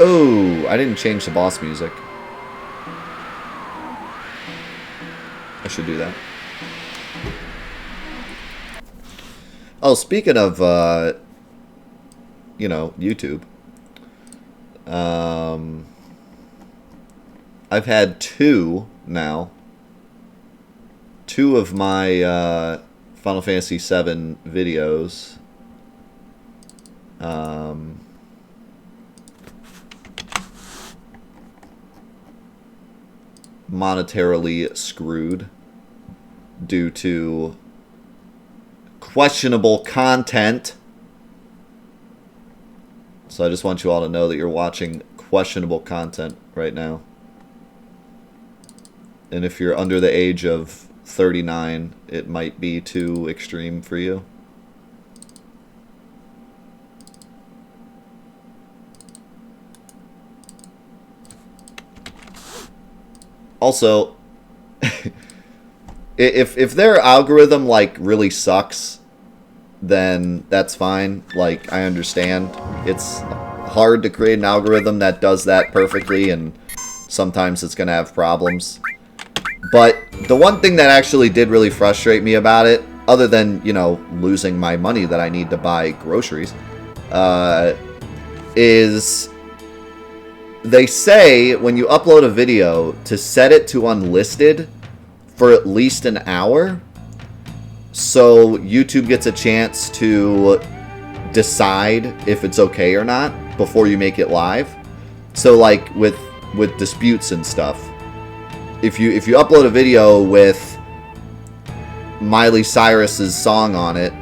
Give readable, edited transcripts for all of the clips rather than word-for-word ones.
Oh, I didn't change the boss music. I should do that. Oh, speaking of, you know, YouTube. I've had two now. Two of my Final Fantasy VII videos. Monetarily screwed due to questionable content. So I just want you all to know that you're watching questionable content right now. And if you're under the age of 39, it might be too extreme for you. Also, if their algorithm like really sucks, then that's fine. Like, I understand. It's hard to create an algorithm that does that perfectly, and sometimes it's going to have problems. But the one thing that actually did really frustrate me about it, other than, you know, losing my money that I need to buy groceries, is they say when you upload a video to set it to unlisted for at least an hour, so YouTube gets a chance to decide if it's okay or not before you make it live. So like with disputes and stuff, if you upload a video with Miley Cyrus's song on it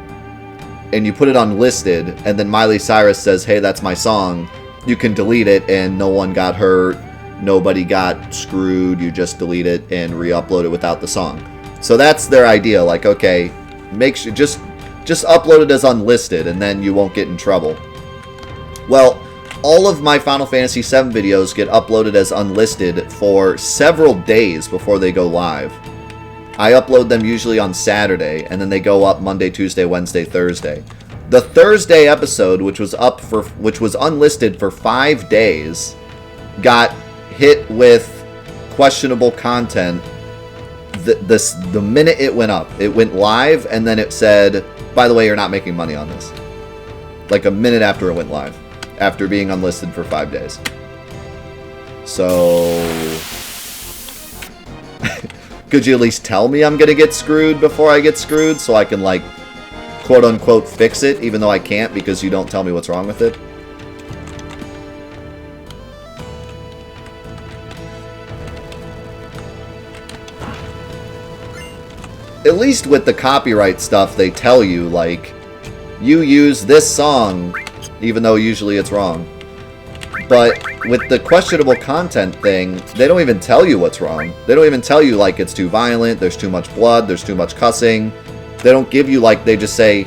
and you put it unlisted, and then Miley Cyrus says, "Hey, that's my song," you can delete it and no one got hurt, nobody got screwed, you just delete it and re-upload it without the song. So that's their idea, like, okay, make sure, just upload it as unlisted and then you won't get in trouble. Well, all of my Final Fantasy VII videos get uploaded as unlisted for several days before they go live. I upload them usually on Saturday, and then they go up Monday, Tuesday, Wednesday, Thursday. The Thursday episode, which was unlisted for 5 days, got hit with questionable content the minute it went up. It went live, and then it said, "By the way, you're not making money on this." Like a minute after it went live, after being unlisted for 5 days. So could you at least tell me I'm gonna get screwed before I get screwed, so I can, like, quote-unquote fix it, even though I can't because you don't tell me what's wrong with it? At least with the copyright stuff, they tell you, like, you use this song, even though usually it's wrong. But with the questionable content thing, they don't even tell you what's wrong. They don't even tell you, like, it's too violent, there's too much blood, there's too much cussing. They don't give you, like, they just say,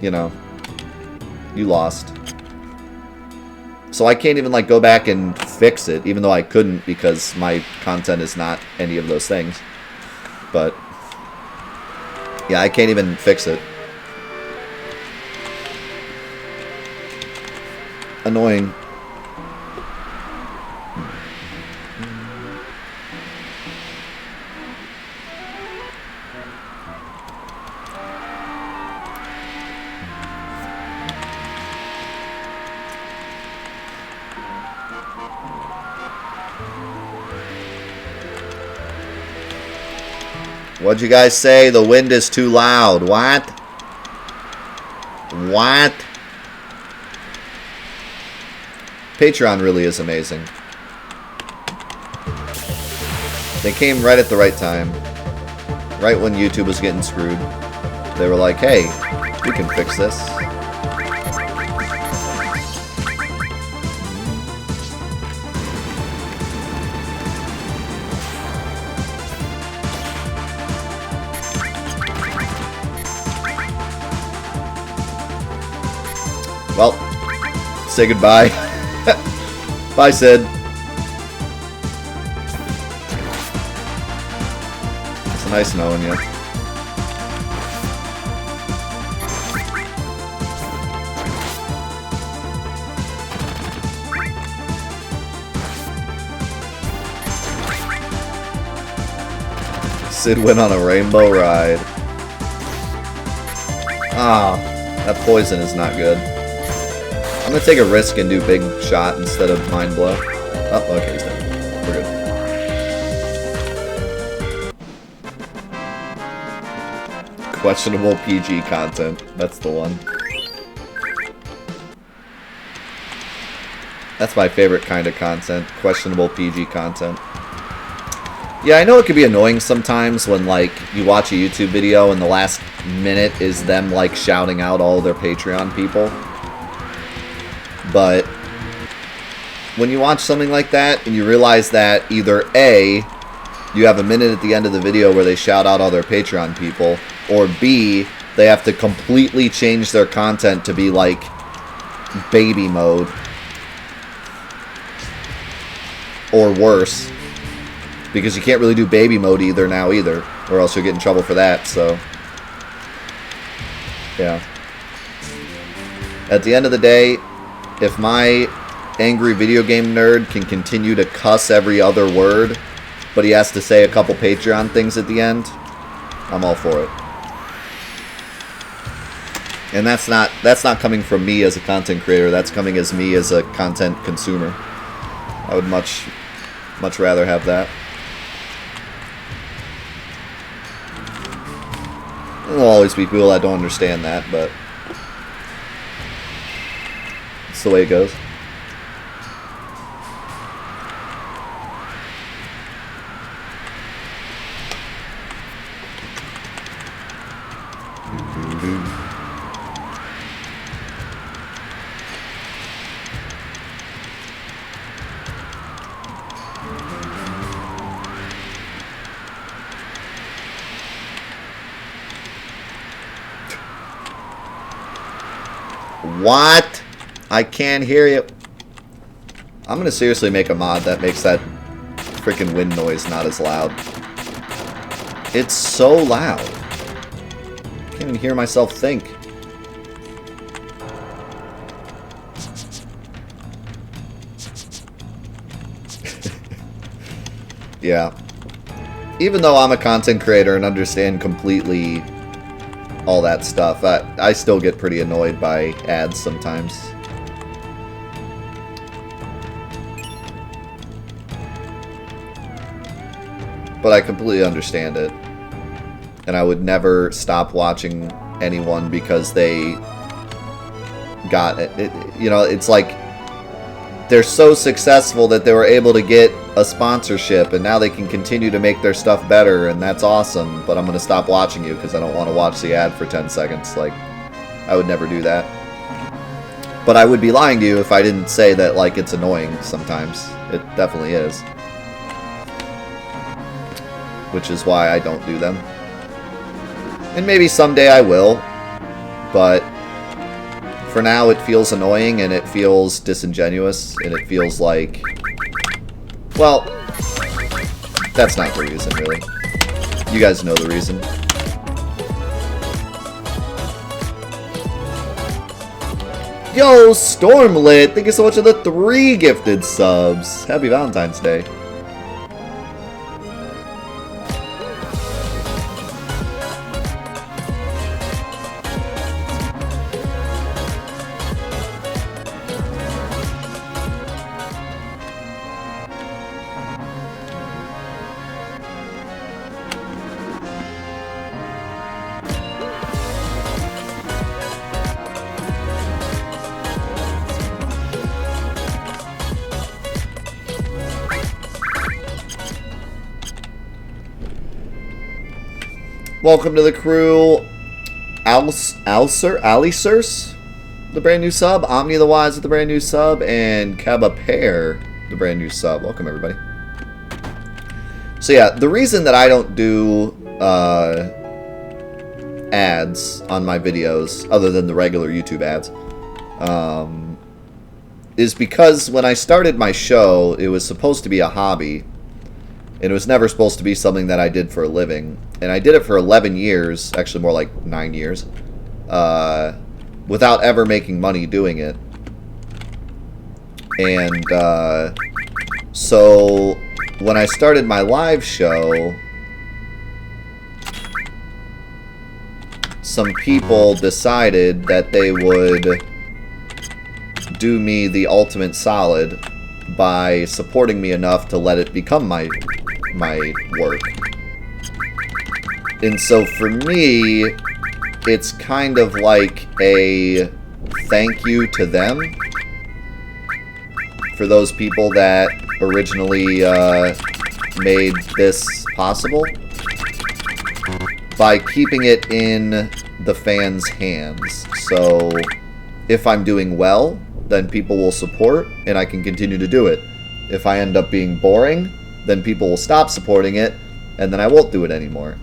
you know, you lost. So I can't even, like, go back and fix it, even though I couldn't because my content is not any of those things. But yeah, I can't even fix it. Annoying. What'd you guys say? The wind is too loud. What? What? Patreon really is amazing. They came right at the right time. Right when YouTube was getting screwed. They were like, hey, we can fix this. Well, say goodbye. Bye, Sid. It's nice knowing you. Sid went on a rainbow ride. Ah, that poison is not good. I'm gonna take a risk and do big shot instead of mind blow. Oh, okay, he's dead. We're good. Questionable PG content. That's the one. That's my favorite kind of content. Questionable PG content. Yeah, I know it can be annoying sometimes when, like, you watch a YouTube video and the last minute is them, like, shouting out all their Patreon people. But when you watch something like that and you realize that either A, you have a minute at the end of the video where they shout out all their Patreon people, or B, they have to completely change their content to be, like, baby mode. Or worse. Because you can't really do baby mode either now either, or else you'll get in trouble for that, so. Yeah. At the end of the day, if my angry video game nerd can continue to cuss every other word, but he has to say a couple Patreon things at the end, I'm all for it. And that's not coming from me as a content creator, that's coming as me as a content consumer. I would much rather have that. There'll always be people that don't understand that, but it's the way it goes. What? I can't hear you. I'm gonna seriously make a mod that makes that freaking wind noise not as loud. It's so loud. I can't even hear myself think. Yeah. Even though I'm a content creator and understand completely all that stuff, I still get pretty annoyed by ads sometimes. But I completely understand it. And I would never stop watching anyone because they got it. You know, it's like they're so successful that they were able to get a sponsorship and now they can continue to make their stuff better, and that's awesome, but I'm going to stop watching you because I don't want to watch the ad for 10 seconds. Like, I would never do that. But I would be lying to you if I didn't say that, like, it's annoying sometimes. It definitely is. Which is why I don't do them. And maybe someday I will, but for now it feels annoying and it feels disingenuous and it feels like, well, that's not the reason, really. You guys know the reason. Yo, Stormlit! Thank you so much for the 3 gifted subs. Happy Valentine's Day. Welcome to the crew, Alisurs, the brand new sub, Omni the Wise with the brand new sub, and Kaba Pear, the brand new sub. Welcome, everybody. So yeah, the reason that I don't do ads on my videos, other than the regular YouTube ads, is because when I started my show, it was supposed to be a hobby. And it was never supposed to be something that I did for a living. And I did it for 11 years, actually more like 9 years, without ever making money doing it. And so when I started my live show, some people decided that they would do me the ultimate solid by supporting me enough to let it become my work. And so for me, it's kind of like a thank you to them for those people that originally made this possible by keeping it in the fans' hands. So if I'm doing well, then people will support and I can continue to do it. If I end up being boring, then people will stop supporting it and then I won't do it anymore.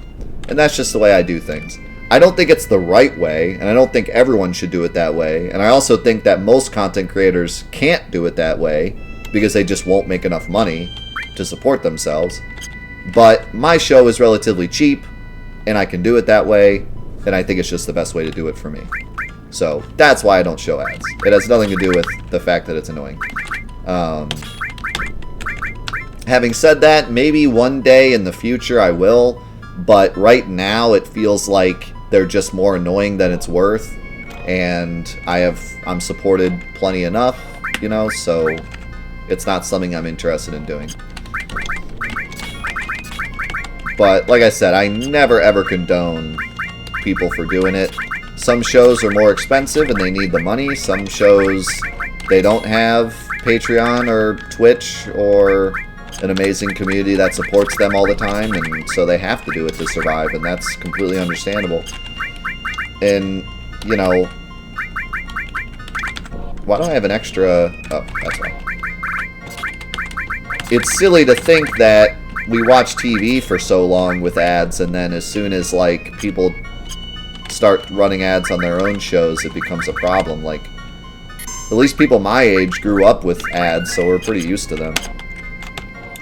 And that's just the way I do things. I don't think it's the right way, and I don't think everyone should do it that way. And I also think that most content creators can't do it that way because they just won't make enough money to support themselves. But my show is relatively cheap, and I can do it that way, and I think it's just the best way to do it for me. So that's why I don't show ads. It has nothing to do with the fact that it's annoying. Having said that, maybe one day in the future I will, but right now it feels like they're just more annoying than it's worth, and I'm supported plenty enough, you know, so it's not something I'm interested in doing. But like I said, I never ever condone people for doing it. Some shows are more expensive and they need the money. Some shows, they don't have Patreon or Twitch or an amazing community that supports them all the time, and so they have to do it to survive, and that's completely understandable. And, you know, why do I have an extra... Oh, that's why. It's silly to think that we watch TV for so long with ads, and then as soon as, like, people start running ads on their own shows, it becomes a problem. Like, at least people my age grew up with ads, so we're pretty used to them.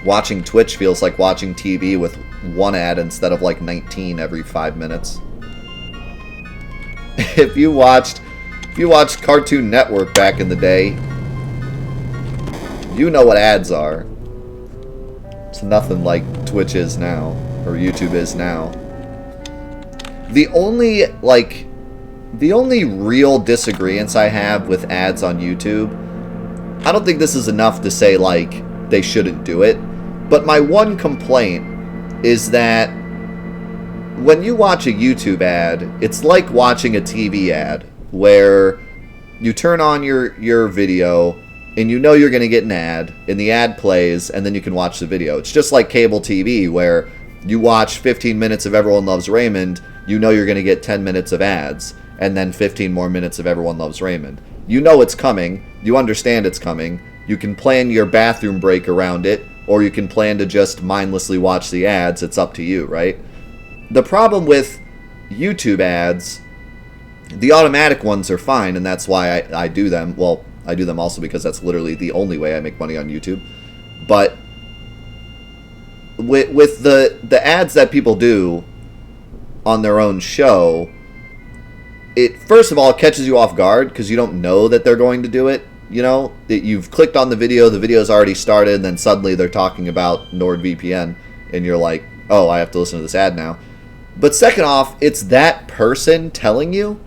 Watching Twitch feels like watching TV with one ad instead of like 19 every 5 minutes. If you watched Cartoon Network back in the day, you know what ads are. It's nothing like Twitch is now, or YouTube is now. The only real disagreements I have with ads on YouTube, I don't think this is enough to say like they shouldn't do it, but my one complaint is that when you watch a YouTube ad, it's like watching a TV ad where you turn on your video and you know you're going to get an ad, and the ad plays, and then you can watch the video. It's just like cable TV where you watch 15 minutes of Everyone Loves Raymond, you know you're going to get 10 minutes of ads, and then 15 more minutes of Everyone Loves Raymond. You know it's coming, you understand it's coming, you can plan your bathroom break around it, or you can plan to just mindlessly watch the ads. It's up to you, right? The problem with YouTube ads, the automatic ones are fine, and that's why I do them. Well, I do them also because that's literally the only way I make money on YouTube. But with the ads that people do on their own show, it first of all catches you off guard because you don't know that they're going to do it. You know, that you've clicked on the video's already started, and then suddenly they're talking about NordVPN, and you're like, oh, I have to listen to this ad now. But second off, it's that person telling you,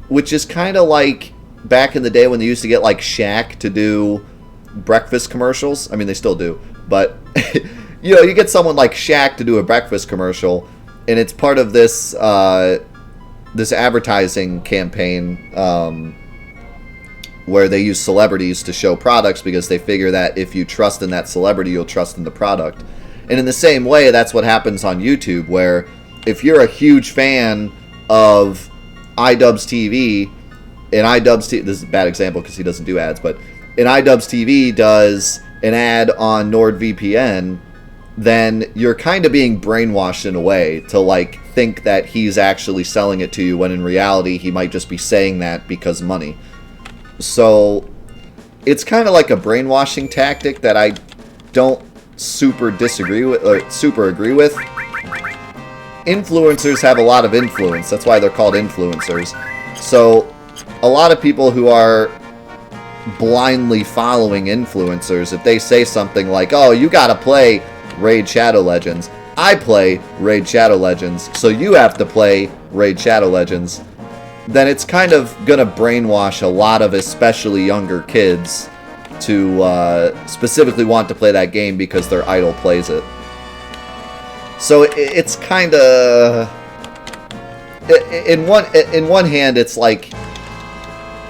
which is kind of like back in the day when they used to get like Shaq to do breakfast commercials. I mean, they still do, but you know, you get someone like Shaq to do a breakfast commercial, and it's part of this this advertising campaign where they use celebrities to show products because they figure that if you trust in that celebrity, you'll trust in the product. And in the same way, that's what happens on YouTube, where if you're a huge fan of iDubbbz TV, and iDubbbz TV, this is a bad example because he doesn't do ads, but and iDubbbz TV does an ad on NordVPN, then you're kind of being brainwashed in a way to like think that he's actually selling it to you, when in reality he might just be saying that because money. So it's kind of like a brainwashing tactic that I don't super disagree with or super agree with. Influencers have a lot of influence. That's why they're called influencers. So a lot of people who are blindly following influencers, if they say something like, oh, you gotta play Raid Shadow Legends, I play Raid Shadow Legends, so you have to play Raid Shadow Legends, then it's kind of gonna brainwash a lot of especially younger kids to specifically want to play that game because their idol plays it. So it's kind of... In one hand, it's like,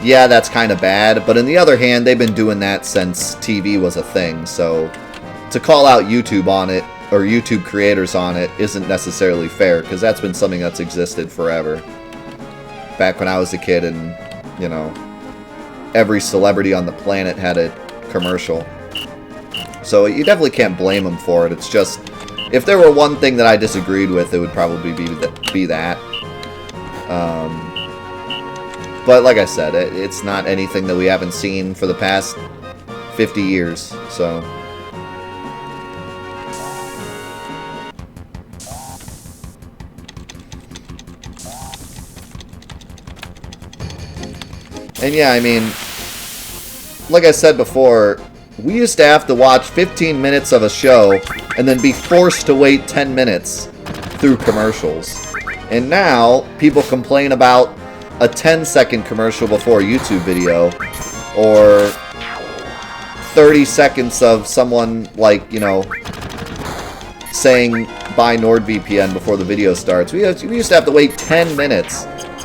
yeah, that's kind of bad, but in the other hand, they've been doing that since TV was a thing, so to call out YouTube on it, or YouTube creators on it, isn't necessarily fair, because that's been something that's existed forever. Back when I was a kid and, you know, every celebrity on the planet had a commercial. So you definitely can't blame them for it. It's just, if there were one thing that I disagreed with, it would probably be that. But like I said, it's not anything that we haven't seen for the past 50 years, so... And yeah, I mean, like I said before, we used to have to watch 15 minutes of a show and then be forced to wait 10 minutes through commercials. And now, people complain about a 10-second commercial before a YouTube video, or 30 seconds of someone, like, you know, saying buy NordVPN before the video starts. We used to have to wait 10 minutes,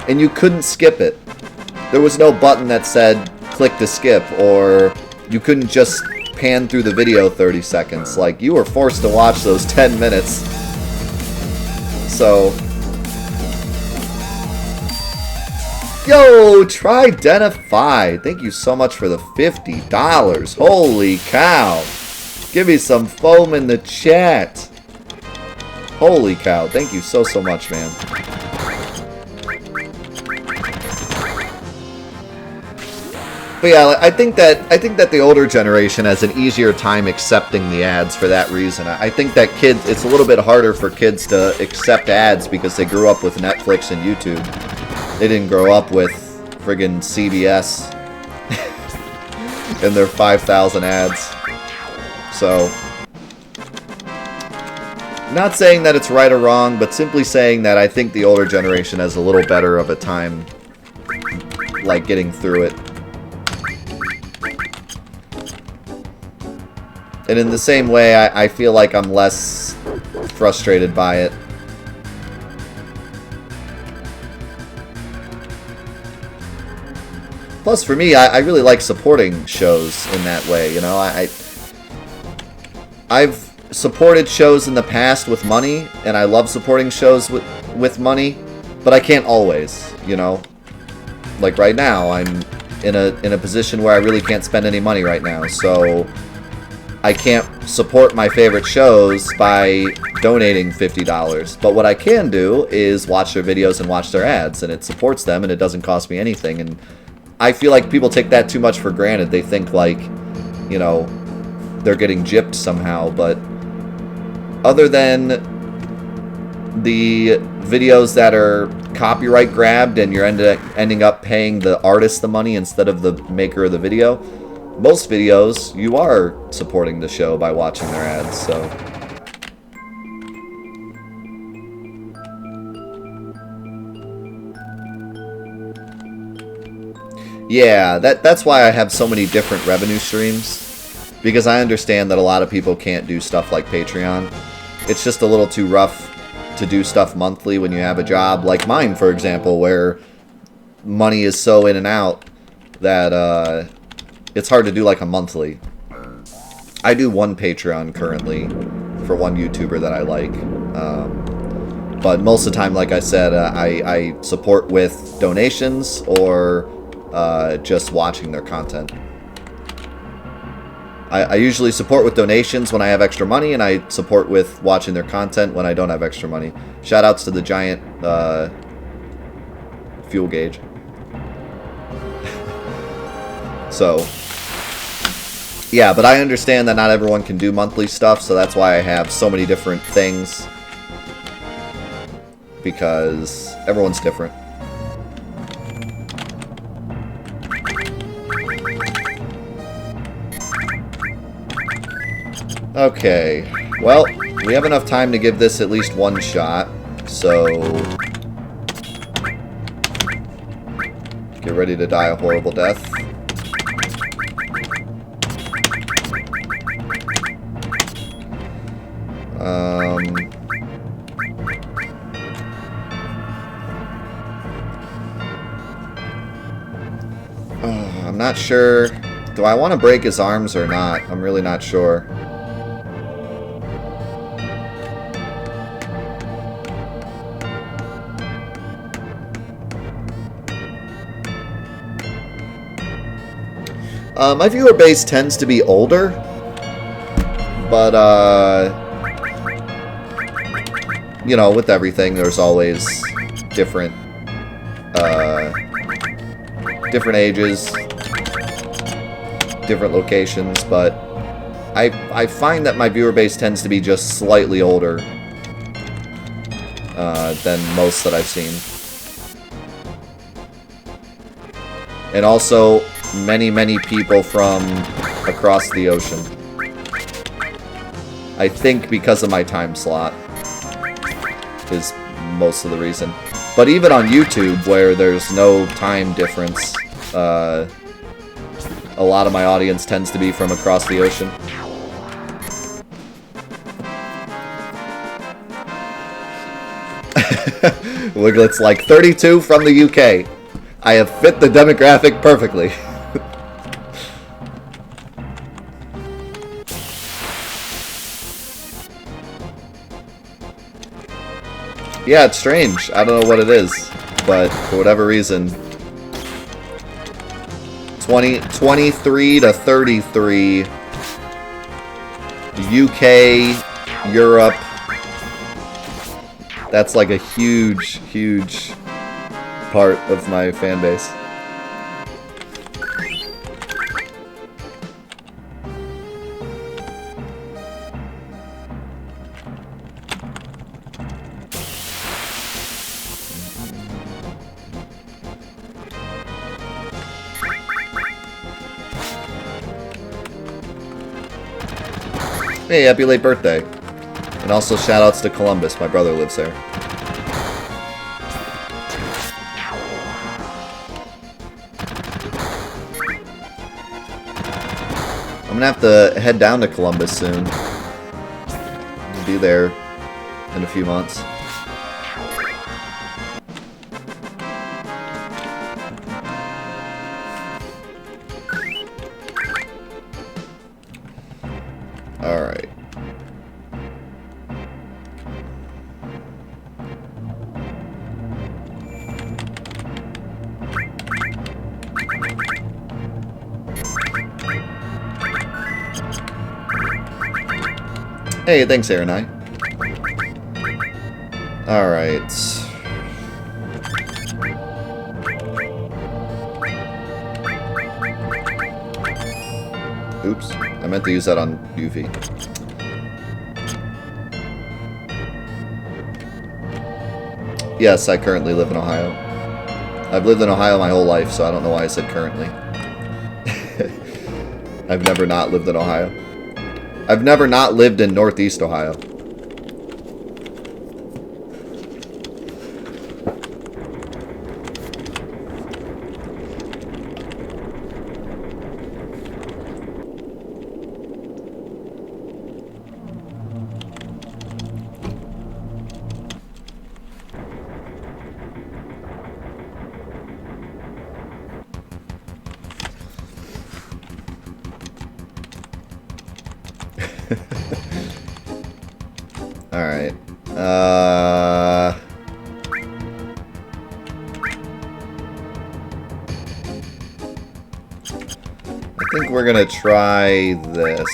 and you couldn't skip it. There was no button that said click to skip, or you couldn't just pan through the video 30 seconds. Like, you were forced to watch those 10 minutes. So... Yo, Tridentify! Thank you so much for the $50. Holy cow! Give me some foam in the chat. Holy cow! Thank you so much, man. But yeah, I think that the older generation has an easier time accepting the ads for that reason. I think that kids, it's a little bit harder for kids to accept ads because they grew up with Netflix and YouTube. They didn't grow up with friggin' CBS and their 5,000 ads. So, not saying that it's right or wrong, but simply saying that I think the older generation has a little better of a time, like, getting through it. And in the same way, I feel like I'm less frustrated by it. Plus, for me, I really like supporting shows in that way, you know? I've supported shows in the past with money, and I love supporting shows with money, but I can't always, you know? Like right now, I'm in a position where I really can't spend any money right now, so I can't support my favorite shows by donating $50. But what I can do is watch their videos and watch their ads, and it supports them, and it doesn't cost me anything, and I feel like people take that too much for granted. They think, like, you know, they're getting gypped somehow, but other than the videos that are copyright grabbed and you're ending up paying the artist the money instead of the maker of the video, most videos you are supporting the show by watching their ads, so... Yeah, that's why I have so many different revenue streams, because I understand that a lot of people can't do stuff like Patreon. It's just a little too rough to do stuff monthly when you have a job, like mine, for example, where money is so in and out that it's hard to do like a monthly. I do one Patreon currently for one YouTuber that I like, but most of the time, like I said, I support with donations or just watching their content. I usually support with donations when I have extra money, and I support with watching their content when I don't have extra money. Shoutouts to the giant fuel gauge. So, yeah, but I understand that not everyone can do monthly stuff, so that's why I have so many different things, because everyone's different. Okay, well, we have enough time to give this at least one shot, so Get ready to die a horrible death. I'm not sure. Do I want to break his arms or not? I'm really not sure. My viewer base tends to be older, but, you know, with everything, there's always different ages, different locations, but I find that my viewer base tends to be just slightly older than most that I've seen. And also, many people from across the ocean. I think because of my time slot is most of the reason. But even on YouTube, where there's no time difference, a lot of my audience tends to be from across the ocean. Wiglet's like 32 from the UK. I have fit the demographic perfectly. Yeah, it's strange. I don't know what it is, but for whatever reason, 23 to 33, UK, Europe, that's like a huge part of my fan base. Hey, happy late birthday. And also shoutouts to Columbus, my brother lives there. I'm gonna have to head down to Columbus soon. I'll be there in a few months. Alright. Hey, thanks, Aaron. Alright. Oops. I meant to use that on UV. Yes, I currently live in Ohio. I've lived in Ohio my whole life, so I don't know why I said currently. I've never not lived in Ohio. I've never not lived in Northeast Ohio. Alright. I think we're gonna try this.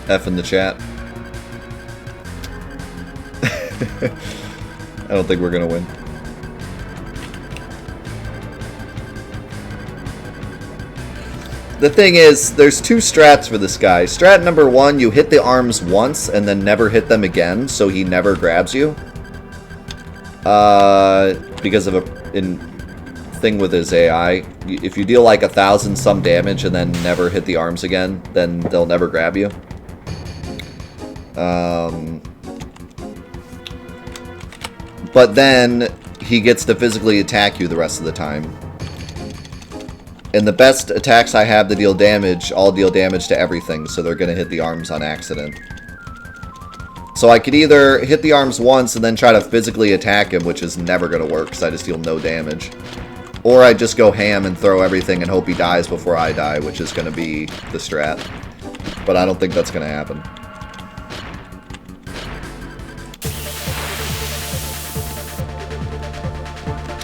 F in the chat. I don't think we're gonna win. The thing is, there's two strats for this guy. Strat number 1, you hit the arms once and then never hit them again, so he never grabs you. Because of a thing with his AI. If you deal like 1,000 some damage and then never hit the arms again, then they'll never grab you. But then he gets to physically attack you the rest of the time. And the best attacks I have to deal damage, all deal damage to everything, so they're going to hit the arms on accident. So I could either hit the arms once and then try to physically attack him, which is never going to work because I just deal no damage. Or I just go ham and throw everything and hope he dies before I die, which is going to be the strat. But I don't think that's going to happen.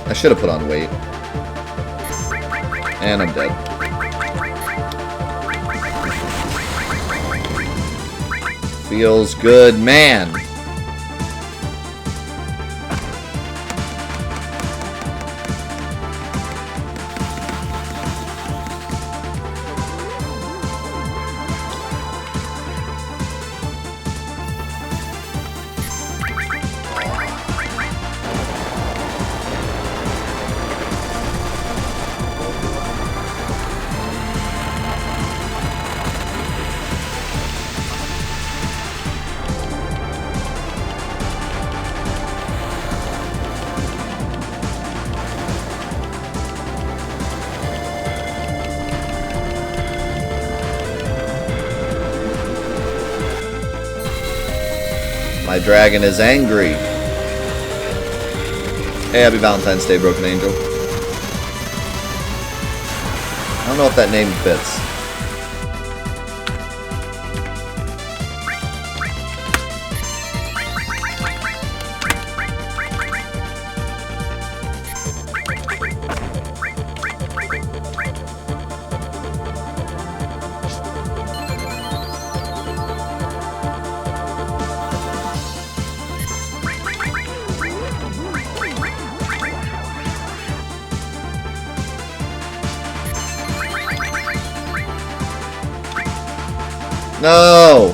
I should have put on weight. And I'm dead. Feels good, man. My dragon is angry. Hey, happy Valentine's Day, Broken Angel. I don't know if that name fits. No!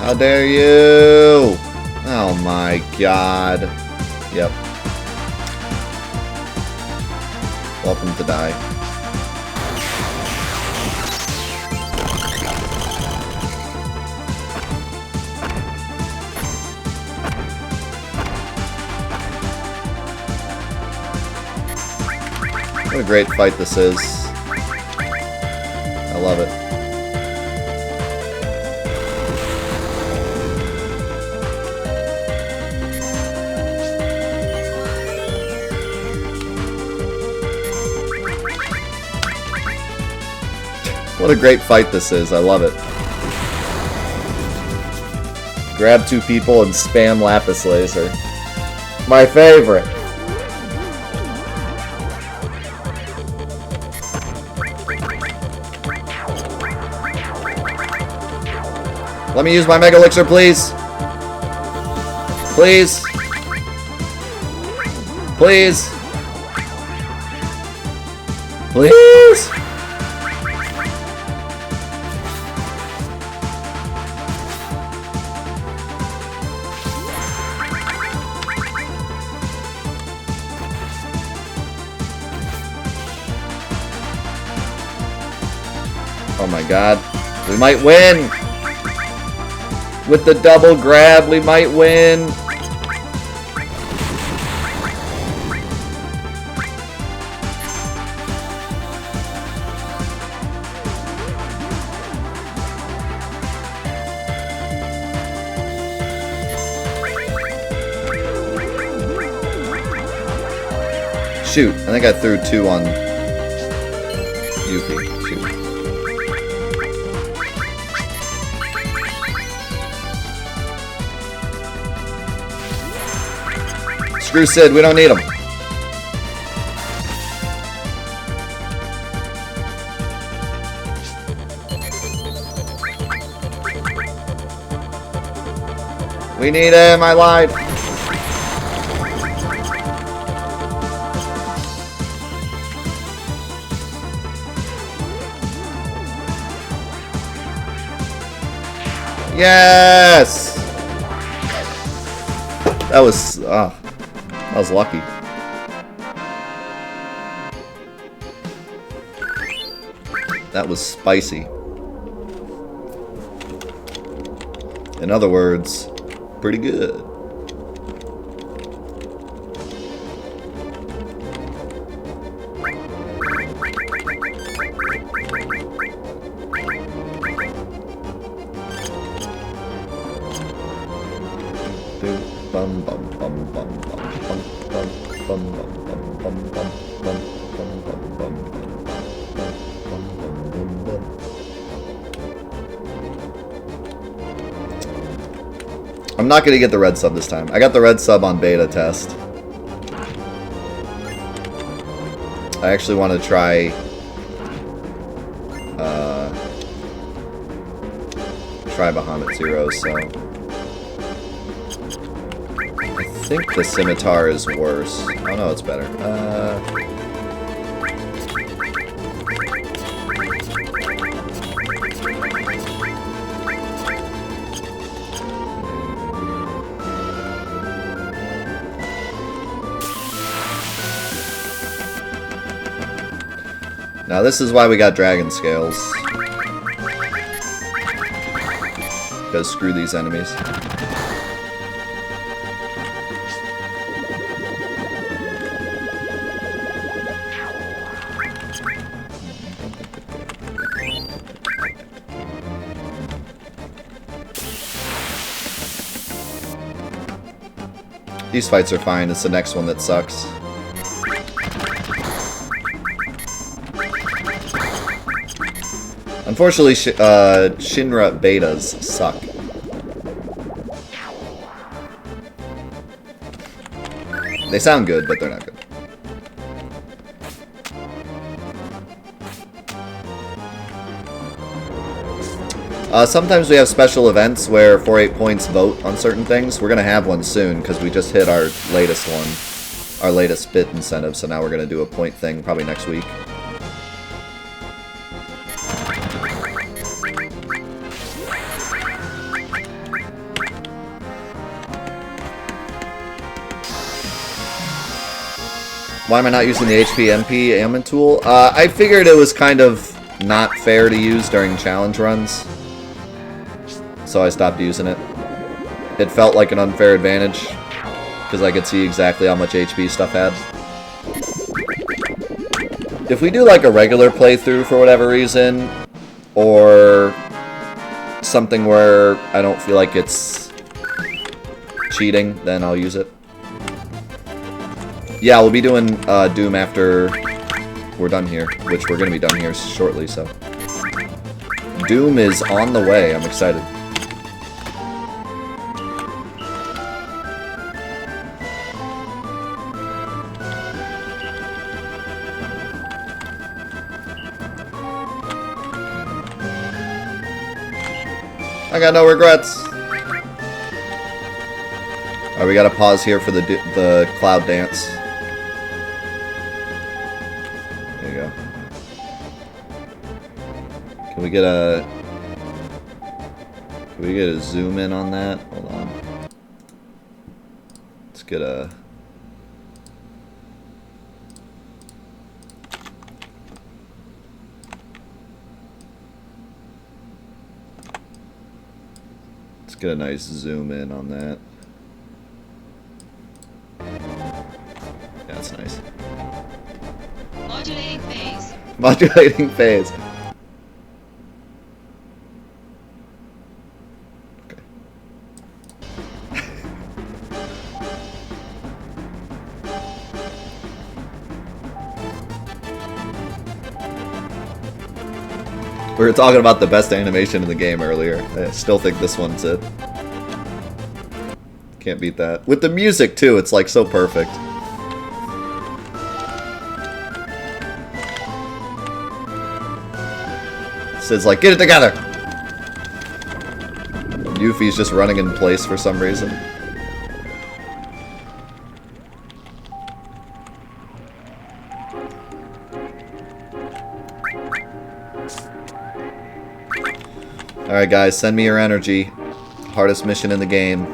How dare you! Oh my god. Yep. Welcome to die. What a great fight this is. I love it. What a great fight this is. I love it. Grab two people and spam Lapis Laser. My favorite. Let me use my Mega Elixir, please. Please. Please. Please. Oh my god. We might win. With the double grab, we might win. Shoot, I think I threw two on Yuki. Shoot. Screw Sid, we don't need him. We need him, I lied. Yes! That was lucky. That was spicy. In other words, pretty good. I'm not going to get the red sub this time. I got the red sub on beta test. I actually want to try Bahamut Zero, so I think the scimitar is worse. Oh no, it's better. Now this is why we got dragon scales. Because screw these enemies. These fights are fine, it's the next one that sucks. Unfortunately, Shinra betas suck. They sound good, but they're not good. Sometimes we have special events where 4-8 points vote on certain things. We're going to have one soon, because we just hit our latest one. Our latest bit incentive, so now we're going to do a point thing probably next week. Why am I not using the HP MP ailment tool? I figured it was kind of not fair to use during challenge runs, so I stopped using it. It felt like an unfair advantage, because I could see exactly how much HP stuff had. If we do like a regular playthrough for whatever reason, or something where I don't feel like it's cheating, then I'll use it. Yeah, we'll be doing Doom after we're done here, which we're going to be done here shortly, so. Doom is on the way. I'm excited. I got no regrets. Alright, we gotta pause here for the cloud dance. There you go. Can we get a zoom in on that? Hold on. Let's get a... Let's get a nice zoom in on that. Yeah, that's nice. Modulating phase. Modulating phase. Okay. We were talking about the best animation in the game earlier. I still think this one's it. Can't beat that. With the music, too, it's like so perfect. Sid's like, get it together! Yuffie's just running in place for some reason. Alright guys, send me your energy. Hardest mission in the game.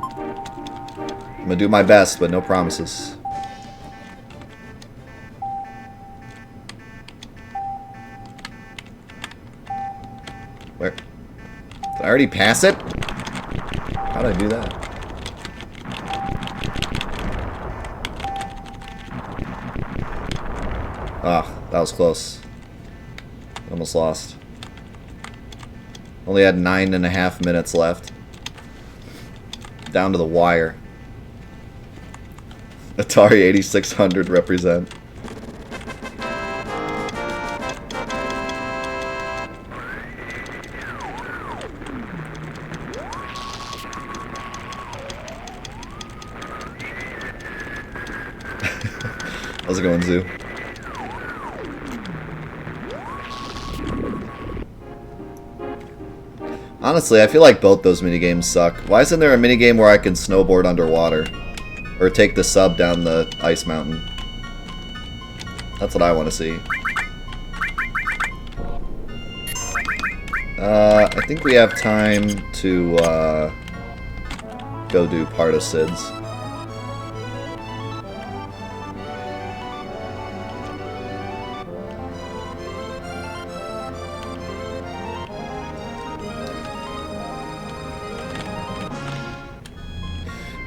I'm gonna do my best, but no promises. Where? Did I already pass it? How did I do that? Ah, that was close. Almost lost. Only had 9.5 minutes left. Down to the wire. Atari 8600 represent. How's it going, Zoo? Honestly, I feel like both those minigames suck. Why isn't there a minigame where I can snowboard underwater? Or take the sub down the ice mountain? That's what I want to see. I think we have time to go do part of Sid's.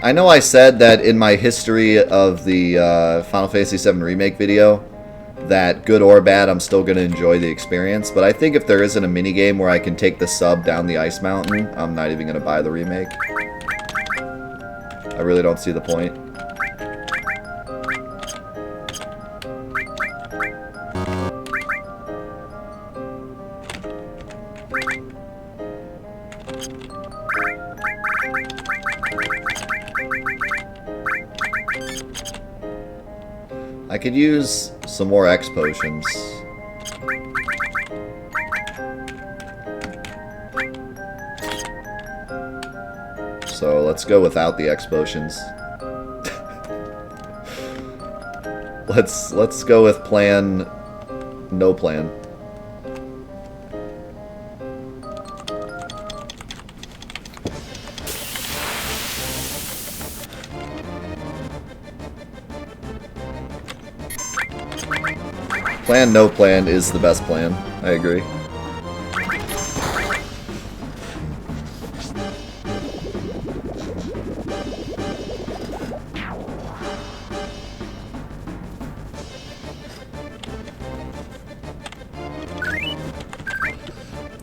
I know I said that in my history of the Final Fantasy VII Remake video, that good or bad, I'm still going to enjoy the experience, but I think if there isn't a minigame where I can take the sub down the ice mountain, I'm not even going to buy the remake. I really don't see the point. I could use some more X potions. So let's go without the X potions. let's go with plan no plan. Plan no plan is the best plan. I agree.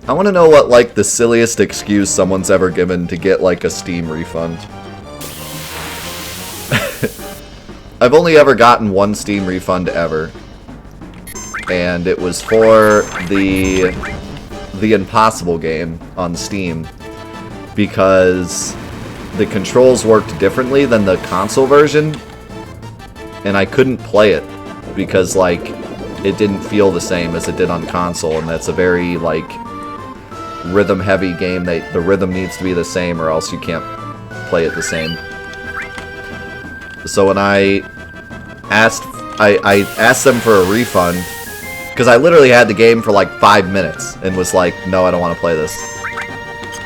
I want to know what, like, the silliest excuse someone's ever given to get, like, a Steam refund. I've only ever gotten one Steam refund ever. And it was for the Impossible game on Steam, because the controls worked differently than the console version, and I couldn't play it because, like, it didn't feel the same as it did on console, and that's a very, like, rhythm-heavy game. The rhythm needs to be the same or else you can't play it the same. So when I asked them for a refund, because I literally had the game for like 5 minutes and was like, no, I don't want to play this.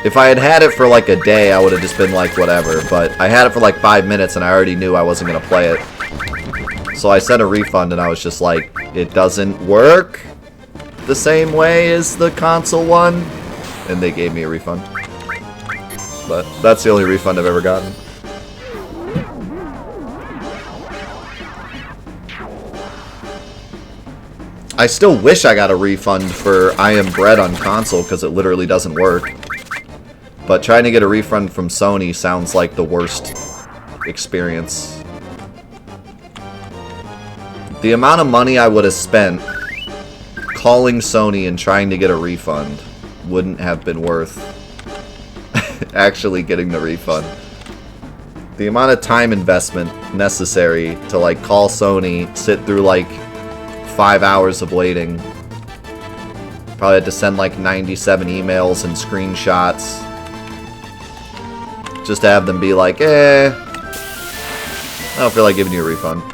If I had had it for like a day, I would have just been like, whatever. But I had it for like 5 minutes and I already knew I wasn't going to play it. So I sent a refund and I was just like, it doesn't work the same way as the console one. And they gave me a refund. But that's the only refund I've ever gotten. I still wish I got a refund for I Am Bread on console, because it literally doesn't work. But trying to get a refund from Sony sounds like the worst experience. The amount of money I would have spent calling Sony and trying to get a refund wouldn't have been worth actually getting the refund. The amount of time investment necessary to, like, call Sony, sit through, like, 5 hours of waiting. Probably had to send like 97 emails and screenshots just to have them be like, I don't feel like giving you a refund.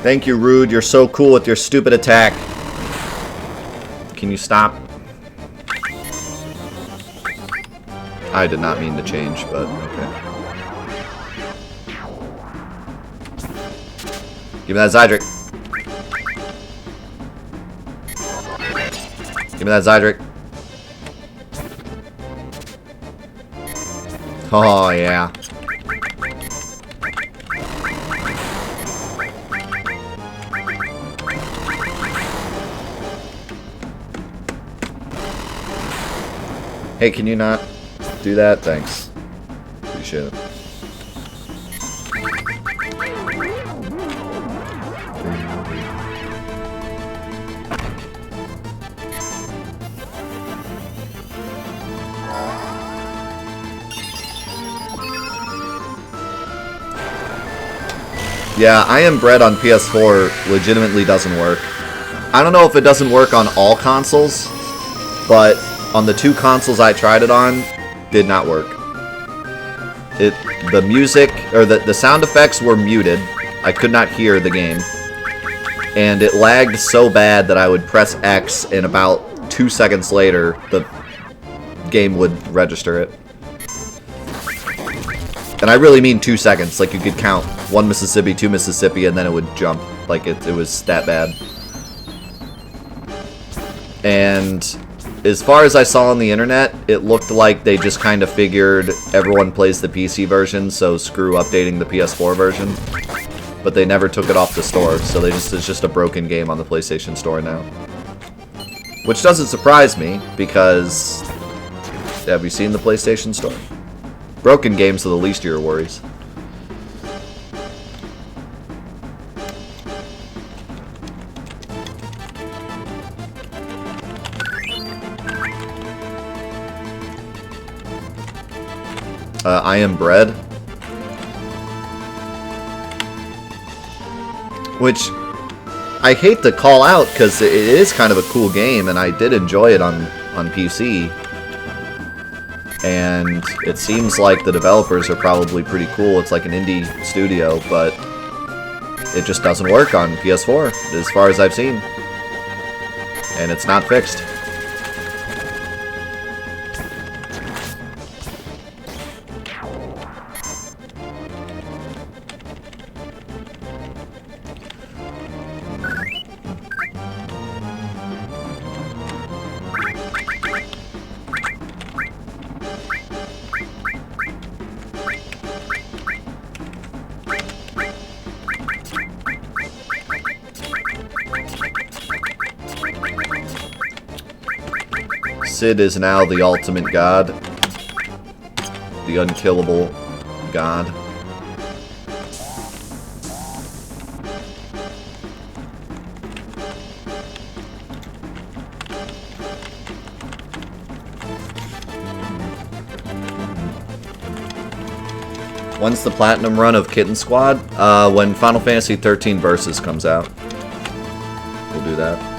Thank you, Rude. You're so cool with your stupid attack. Can you stop? I did not mean to change, but okay. Give me that Zydric. Give me that Zydric. Oh, yeah. Hey, can you not do that? Thanks. Appreciate it. Yeah, I Am Bread on PS4 legitimately doesn't work. I don't know if it doesn't work on all consoles, but on the 2 consoles I tried it on, did not work. The music, or the sound effects were muted. I could not hear the game. And it lagged so bad that I would press X, and about 2 seconds later, the game would register it. And I really mean 2 seconds. Like, you could count 1 Mississippi, 2 Mississippi, and then it would jump. Like, it was that bad. And as far as I saw on the internet, it looked like they just kind of figured everyone plays the PC version, so screw updating the PS4 version. But they never took it off the store, so it's just a broken game on the PlayStation Store now. Which doesn't surprise me, because have you seen the PlayStation Store? Broken games are the least of your worries. I Am Bread. Which I hate to call out because it is kind of a cool game, and I did enjoy it on PC. And it seems like the developers are probably pretty cool. It's like an indie studio, but it just doesn't work on PS4, as far as I've seen. And it's not fixed. Sid is now the ultimate god. The unkillable god. When's the platinum run of Kitten Squad? When Final Fantasy 13 Versus comes out. We'll do that.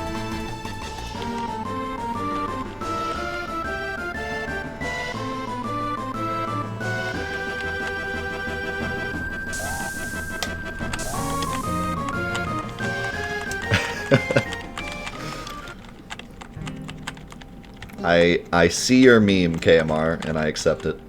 I see your meme, KMR, and I accept it.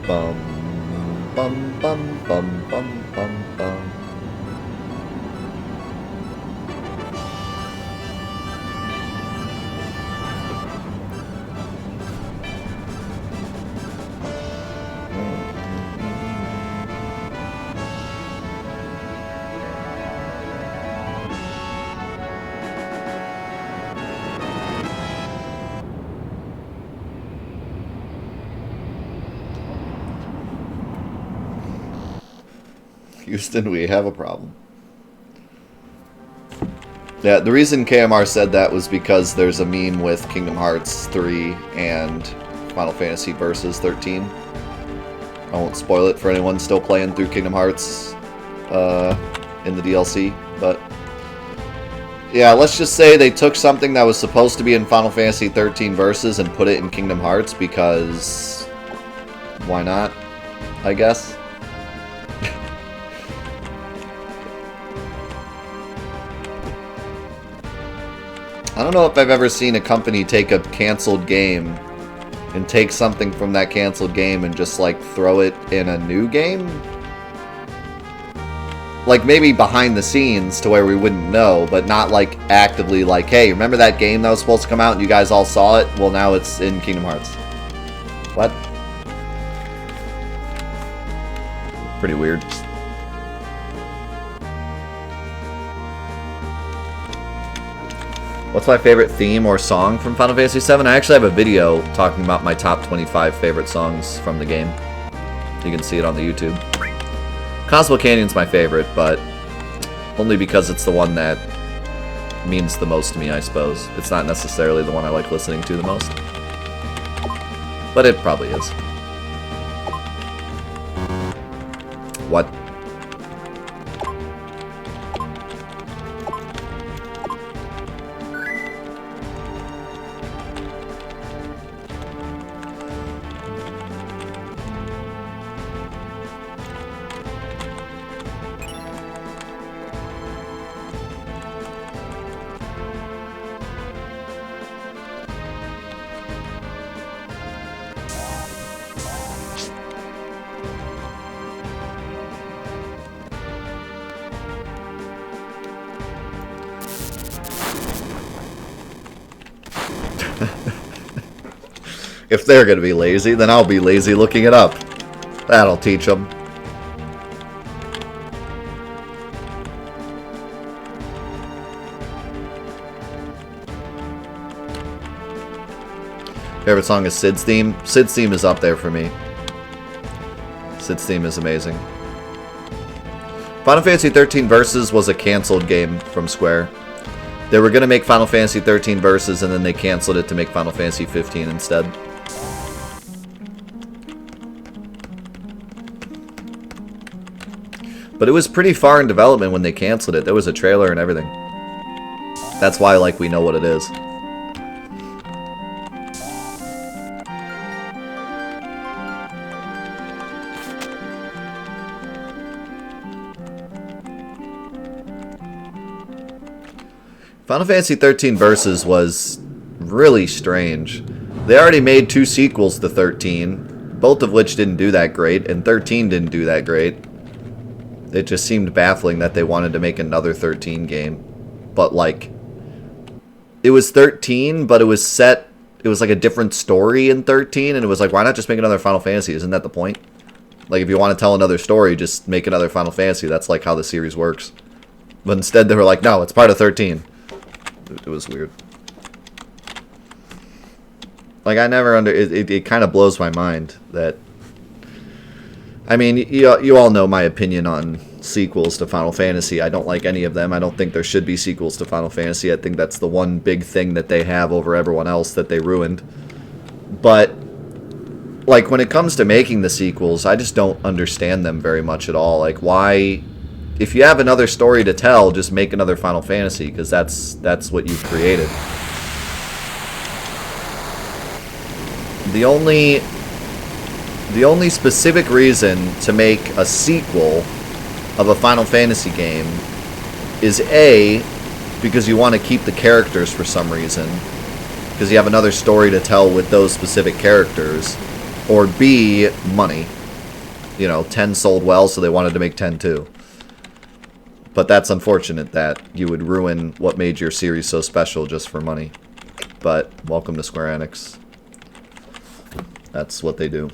Bum bum bum bum bum bum bum. Houston, we have a problem. Yeah, the reason KMR said that was because there's a meme with Kingdom Hearts 3 and Final Fantasy Versus 13. I won't spoil it for anyone still playing through Kingdom Hearts in the DLC, but yeah, let's just say they took something that was supposed to be in Final Fantasy 13 Versus and put it in Kingdom Hearts because why not, I guess. I don't know if I've ever seen a company take a canceled game and take something from that canceled game and just, like, throw it in a new game. Like, maybe behind the scenes to where we wouldn't know, but not, like, actively, like, hey, remember that game that was supposed to come out and you guys all saw it? Well, now it's in Kingdom Hearts. What? Pretty weird. What's my favorite theme or song from Final Fantasy VII? I actually have a video talking about my top 25 favorite songs from the game. You can see it on the YouTube. Cosmo Canyon's my favorite, but only because it's the one that means the most to me, I suppose. It's not necessarily the one I like listening to the most. But it probably is. What? If they're going to be lazy, then I'll be lazy looking it up. That'll teach them. Favorite song is Sid's theme. Sid's theme is up there for me. Sid's theme is amazing. Final Fantasy 13 Versus was a canceled game from Square. They were going to make Final Fantasy 13 Versus, and then they canceled it to make Final Fantasy 15 instead. But it was pretty far in development when they canceled it. There was a trailer and everything. That's why, like, we know what it is. Final Fantasy 13 Versus was really strange. They already made 2 sequels to 13, both of which didn't do that great, and 13 didn't do that great. It just seemed baffling that they wanted to make another 13 game. But, like, it was 13, but it was set, it was like a different story in 13, and it was like, why not just make another Final Fantasy? Isn't that the point? Like, if you want to tell another story, just make another Final Fantasy. That's, like, how the series works. But instead, they were like, no, it's part of 13. It was weird. Like, I never it kind of blows my mind that... I mean, you all know my opinion on sequels to Final Fantasy. I don't like any of them. I don't think there should be sequels to Final Fantasy. I think that's the one big thing that they have over everyone else that they ruined. But, like, when it comes to making the sequels, I just don't understand them very much at all. Like, why... If you have another story to tell, just make another Final Fantasy, because that's what you've created. The only specific reason to make a sequel of a Final Fantasy game is A, because you want to keep the characters for some reason, because you have another story to tell with those specific characters, or B, money. You know, 10 sold well, so they wanted to make 10 too. But that's unfortunate that you would ruin what made your series so special just for money. But welcome to Square Enix. That's what they do.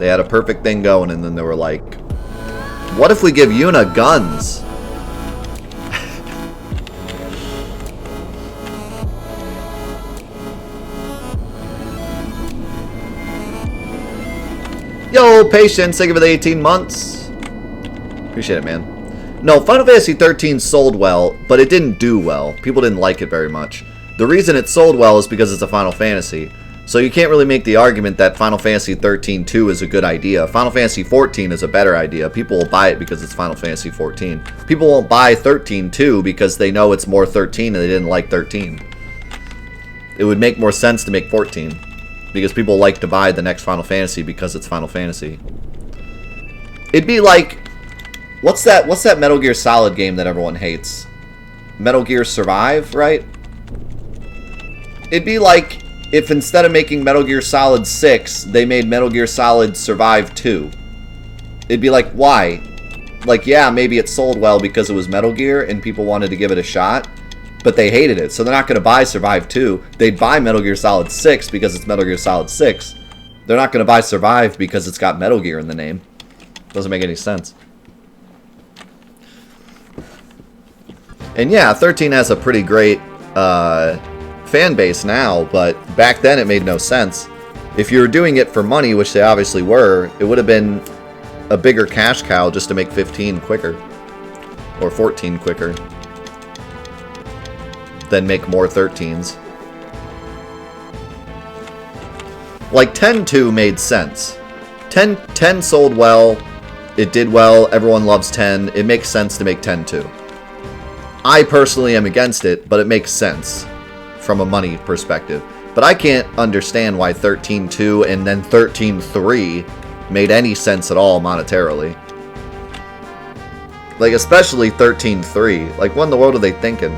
They had a perfect thing going, and then they were like, what if we give Yuna guns? Yo, Patience, thank you for the 18 months. Appreciate it, man. No, Final Fantasy 13 sold well, but it didn't do well. People didn't like it very much. The reason it sold well is because it's a Final Fantasy. So you can't really make the argument that Final Fantasy 13-2 is a good idea. Final Fantasy 14 is a better idea. People will buy it because it's Final Fantasy 14. People won't buy 13-2 because they know it's more 13 and they didn't like 13. It would make more sense to make 14. Because people like to buy the next Final Fantasy because it's Final Fantasy. It'd be like... What's that Metal Gear Solid game that everyone hates? Metal Gear Survive, right? It'd be like if instead of making Metal Gear Solid 6, they made Metal Gear Solid Survive 2. It'd be like, why? Like, yeah, maybe it sold well because it was Metal Gear and people wanted to give it a shot, but they hated it, so they're not going to buy Survive 2. They'd buy Metal Gear Solid 6 because it's Metal Gear Solid 6. They're not going to buy Survive because it's got Metal Gear in the name. Doesn't make any sense. And yeah, 13 has a pretty great fan base now, but back then it made no sense. If you were doing it for money, which they obviously were, it would have been a bigger cash cow just to make 15 quicker. Or 14 quicker. Then make more 13s. Like 10-2 made sense. 10 sold well. It did well. Everyone loves 10. It makes sense to make 10-2. I personally am against it, but it makes sense from a money perspective. But I can't understand why 13-2 and then 13-3 made any sense at all monetarily. Like, especially 13-3. Like, what in the world are they thinking?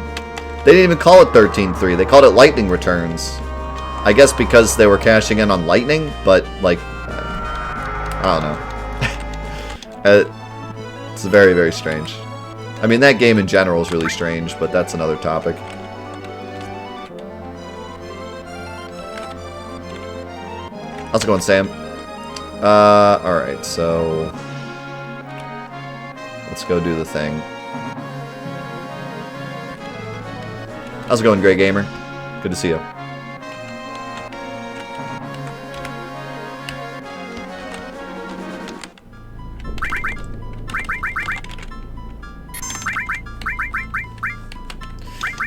They didn't even call it 13-3. They called it Lightning Returns. I guess because they were cashing in on Lightning, but, like, I don't know. It's very, very strange. I mean, that game in general is really strange, but that's another topic. How's it going, Sam? Alright, so... let's go do the thing. How's it going, Grey Gamer? Good to see you.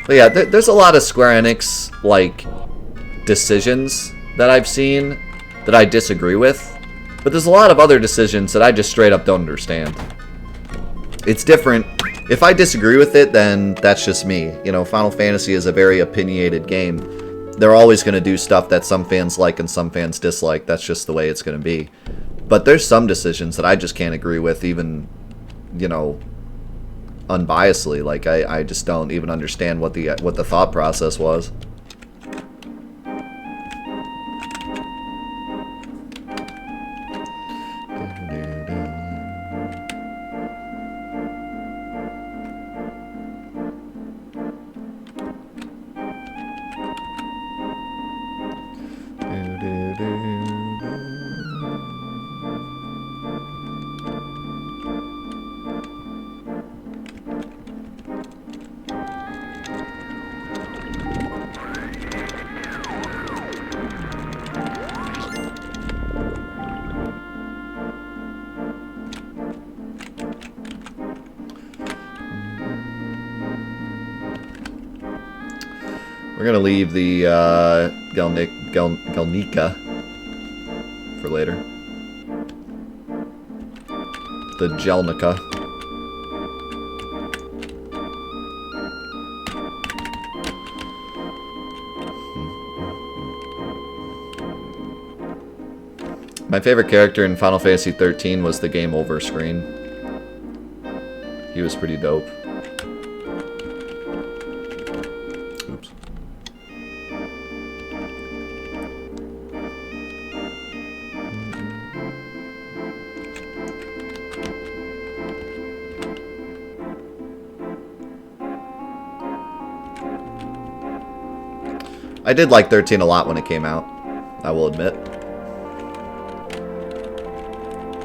But yeah, there's a lot of Square Enix, like, decisions that I've seen that I disagree with. But there's a lot of other decisions that I just straight up don't understand. It's different. If I disagree with it, then that's just me. You know, Final Fantasy is a very opinionated game. They're always going to do stuff that some fans like and some fans dislike. That's just the way it's going to be. But there's some decisions that I just can't agree with, even, you know, unbiasedly. Like, I just don't even understand what the thought process was. We're gonna leave the Galnica for later. The Jelnica. My favorite character in Final Fantasy 13 was the game over screen. He was pretty dope. Oops. I did like 13 a lot when it came out, I will admit.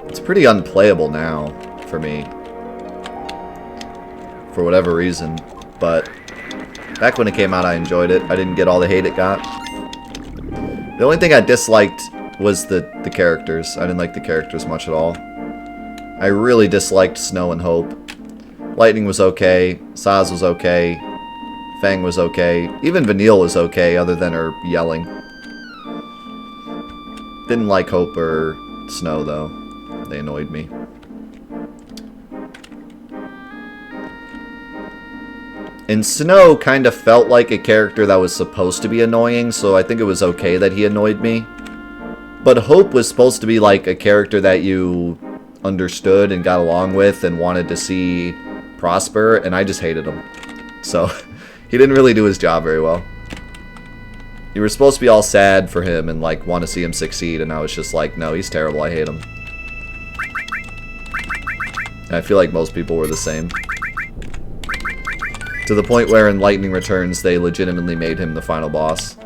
It's pretty unplayable now, for me. For whatever reason. But back when it came out, I enjoyed it. I didn't get all the hate it got. The only thing I disliked was the characters. I didn't like the characters much at all. I really disliked Snow and Hope. Lightning was okay. Saz was okay. Fang was okay. Even Vanille was okay, other than her yelling. Didn't like Hope or Snow, though. They annoyed me. And Snow kind of felt like a character that was supposed to be annoying, so I think it was okay that he annoyed me. But Hope was supposed to be like a character that you understood and got along with and wanted to see prosper, and I just hated him. So, he didn't really do his job very well. You were supposed to be all sad for him and like want to see him succeed, and I was just like, no, he's terrible, I hate him. And I feel like most people were the same. To the point where in Lightning Returns, they legitimately made him the final boss.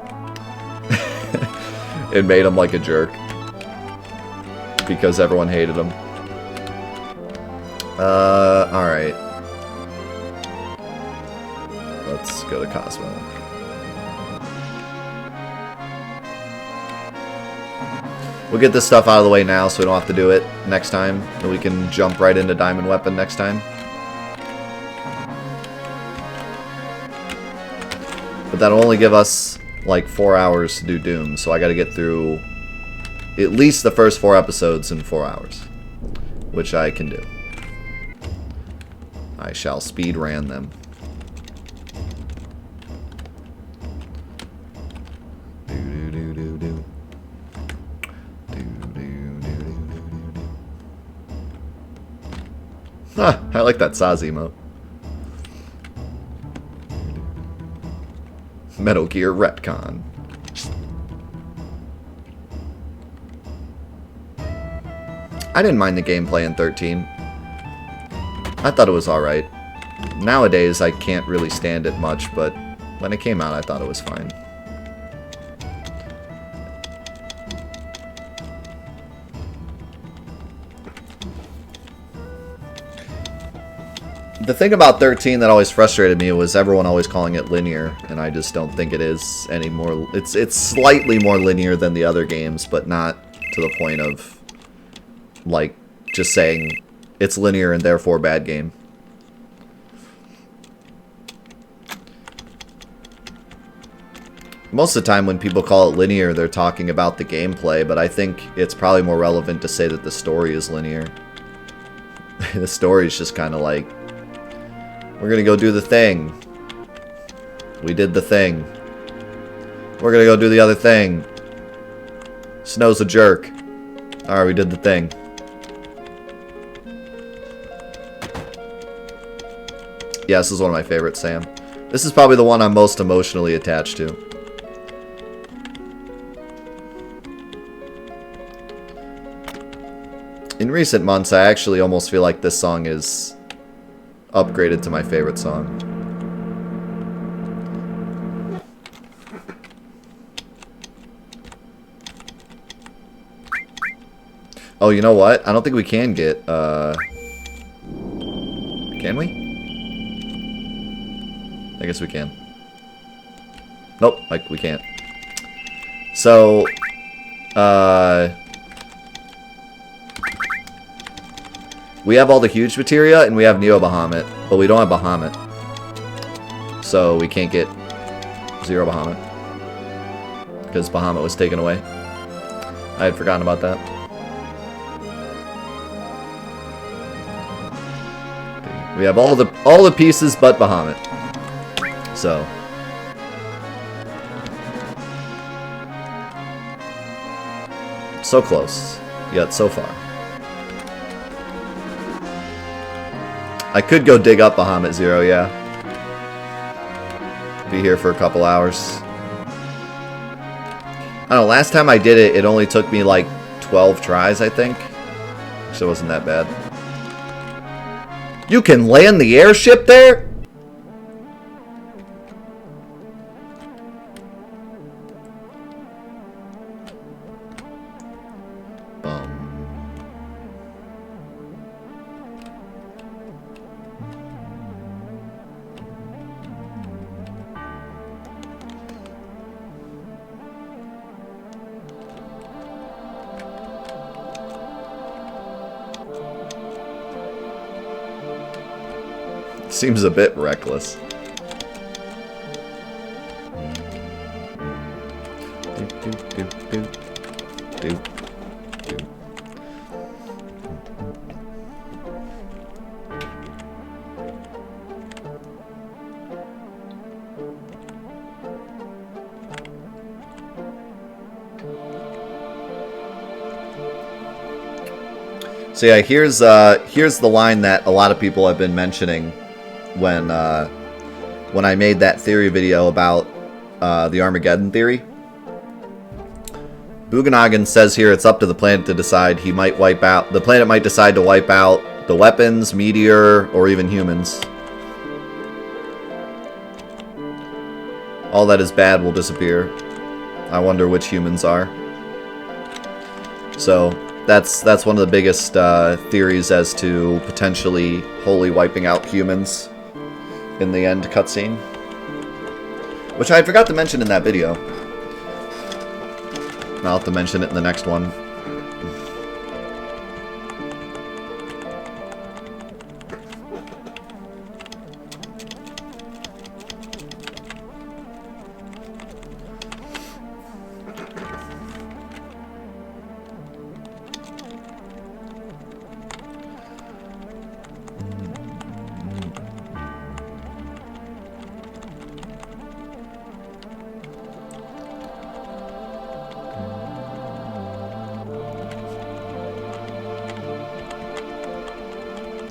It made him like a jerk. Because everyone hated him. Alright. Let's go to Cosmo. We'll get this stuff out of the way now so we don't have to do it next time. And we can jump right into Diamond Weapon next time. But that'll only give us like 4 hours to do Doom, so I gotta get through at least the first 4 episodes in 4 hours. Which I can do. I shall speed ran them. Huh, I like that Saz emote. Metal Gear Retcon. I didn't mind the gameplay in 13. I thought it was alright. Nowadays, I can't really stand it much, but when it came out, I thought it was fine. The thing about 13 that always frustrated me was everyone always calling it linear, and I just don't think it is anymore. It's slightly more linear than the other games, but not to the point of, like, just saying it's linear and therefore bad game. Most of the time when people call it linear, they're talking about the gameplay, but I think it's probably more relevant to say that the story is linear. The story is just kind of like, we're gonna go do the thing. We did the thing. We're gonna go do the other thing. Snow's a jerk. Alright, we did the thing. Yeah, this is one of my favorites, Sam. This is probably the one I'm most emotionally attached to. In recent months, I actually almost feel like this song is upgraded to my favorite song. Oh, you know what? I don't think we can get, can we? I guess we can. Nope, like, we can't. So, we have all the huge materia, and we have Neo Bahamut, but we don't have Bahamut. So we can't get Zero Bahamut. Because Bahamut was taken away. I had forgotten about that. We have all the pieces but Bahamut. So. So close, yet so far. I could go dig up Bahamut Zero, yeah. Be here for a couple hours. I don't know, last time I did it, it only took me like 12 tries, I think. So it wasn't that bad. You can land the airship there? Seems a bit reckless. So yeah, here's the line that a lot of people have been mentioning when I made that theory video about the Armageddon theory. Bugenhagen says here it's up to the planet to decide. He might wipe out the planet might decide to wipe out the weapons, meteor, or even humans. All that is bad will disappear. I wonder which humans are. So that's one of the biggest theories as to potentially wholly wiping out humans in the end cutscene, which I forgot to mention in that video. I'll have to mention it in the next one.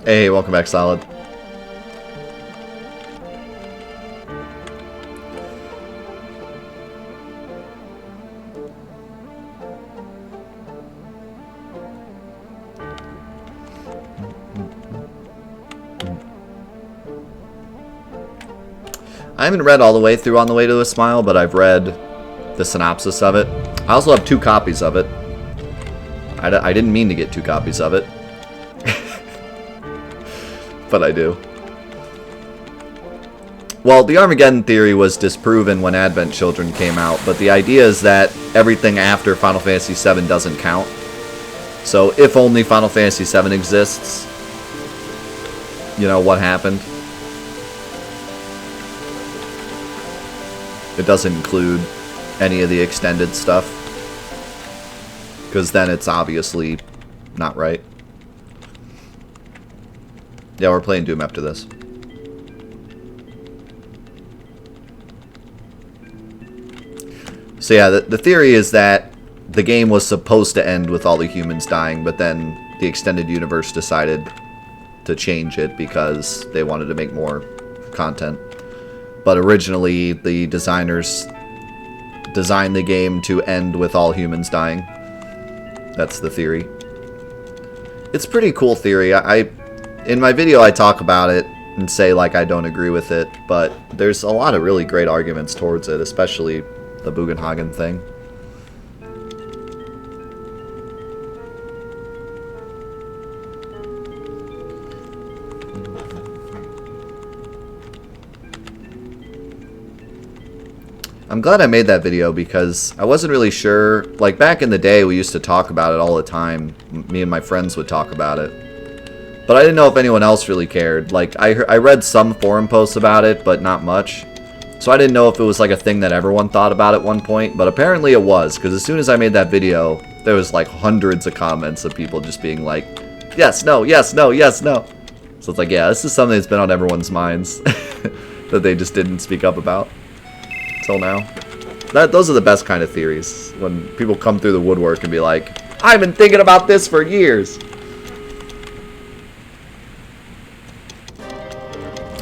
Hey, welcome back, Solid. I haven't read all the way through On the Way to a Smile, but I've read the synopsis of it. I also have 2 copies of it. I didn't mean to get 2 copies of it. But I do. Well, the Armageddon theory was disproven when Advent Children came out, but the idea is that everything after Final Fantasy VII doesn't count. So if only Final Fantasy VII exists, you know, what happened? It doesn't include any of the extended stuff, because then it's obviously not right. Yeah, we're playing Doom after this. So yeah, the theory is that the game was supposed to end with all the humans dying, but then the extended universe decided to change it because they wanted to make more content. But originally, the designers designed the game to end with all humans dying. That's the theory. It's a pretty cool theory. In my video, I talk about it and say, like, I don't agree with it, but there's a lot of really great arguments towards it, especially the Bugenhagen thing. I'm glad I made that video because I wasn't really sure. Like, back in the day, we used to talk about it all the time. Me and my friends would talk about it. But I didn't know if anyone else really cared. Like, I read some forum posts about it, but not much. So I didn't know if it was like a thing that everyone thought about at one point. But apparently it was, because as soon as I made that video, there was like hundreds of comments of people just being like, yes, no, yes, no, yes, no. So it's like, yeah, this is something that's been on everyone's minds that they just didn't speak up about till now. Those are the best kind of theories, when people come through the woodwork and be like, I've been thinking about this for years.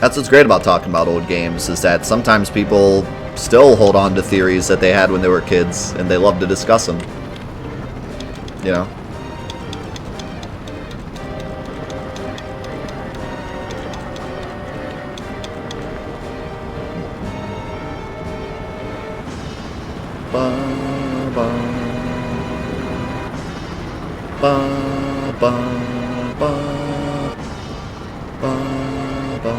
That's what's great about talking about old games, is that sometimes people still hold on to theories that they had when they were kids, and they love to discuss them. You know? Ba, ba, ba, ba, ba, ba, ba.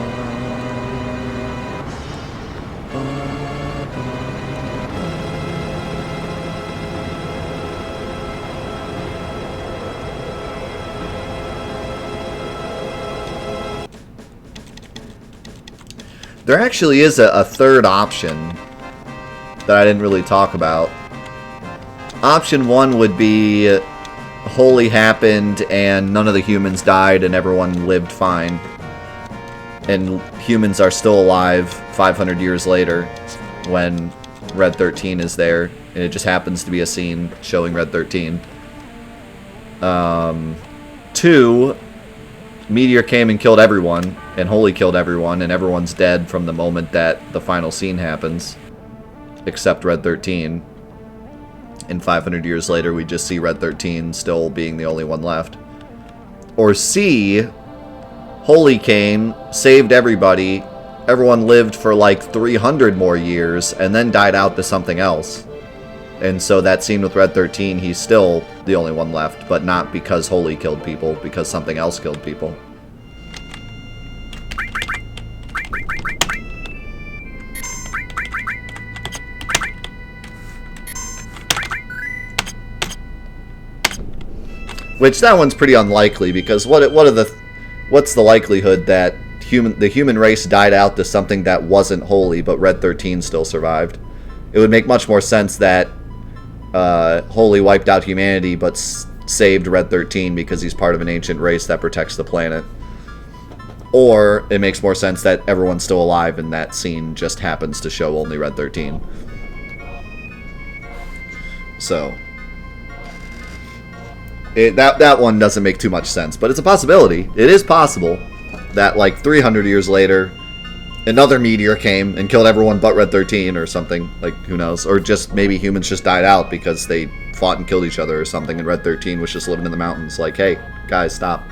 There actually is a third option that I didn't really talk about. Option 1 would be Holy happened and none of the humans died and everyone lived fine. And humans are still alive 500 years later when Red 13 is there. And it just happens to be a scene showing Red 13. 2, Meteor came and killed everyone, and Holy killed everyone, and everyone's dead from the moment that the final scene happens. Except Red 13. And 500 years later, we just see Red 13 still being the only one left. Or C, Holy came, saved everybody, everyone lived for like 300 more years, and then died out to something else. And so that scene with Red 13, he's still the only one left, but not because Holy killed people, because something else killed people. Which, that one's pretty unlikely, because what's the likelihood that the human race died out to something that wasn't Holy, but Red 13 still survived? It would make much more sense that Holy wiped out humanity, but saved Red 13 because he's part of an ancient race that protects the planet. Or it makes more sense that everyone's still alive and that scene just happens to show only Red 13. So that one doesn't make too much sense, but it's a possibility. It is possible that like 300 years later, another meteor came and killed everyone but Red 13 or something. Like, who knows? Or just maybe humans just died out because they fought and killed each other or something, and Red 13 was just living in the mountains like, hey, guys, stop.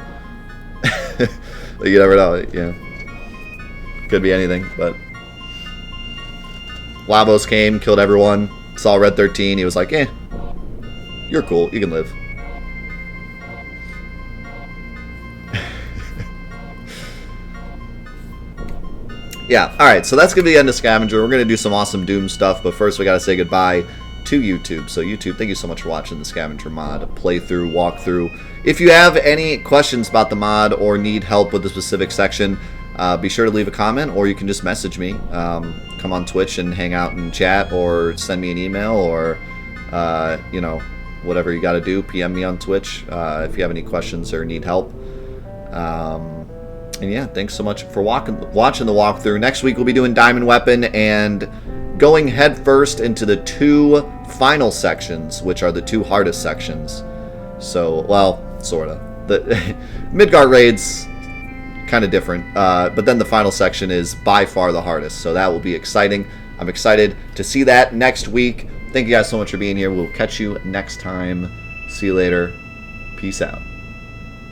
You never know. Yeah. Could be anything, but Lavos came, killed everyone, saw Red 13, he was like, eh, you're cool, you can live. Yeah, alright, so that's going to be the end of Scavenger. We're going to do some awesome Doom stuff, but first we got to say goodbye to YouTube. So YouTube, thank you so much for watching the Scavenger mod playthrough, walkthrough. If you have any questions about the mod or need help with a specific section, be sure to leave a comment, or you can just message me. Come on Twitch and hang out and chat, or send me an email, or, you know, whatever you got to do, PM me on Twitch if you have any questions or need help. And yeah, thanks so much for watching the walkthrough. Next week we'll be doing Diamond Weapon and going headfirst into the 2 final sections, which are the 2 hardest sections. So, well, sorta. The Midgard raid's kind of different, but then the final section is by far the hardest, so that will be exciting. I'm excited to see that next week. Thank you guys so much for being here. We'll catch you next time. See you later. Peace out.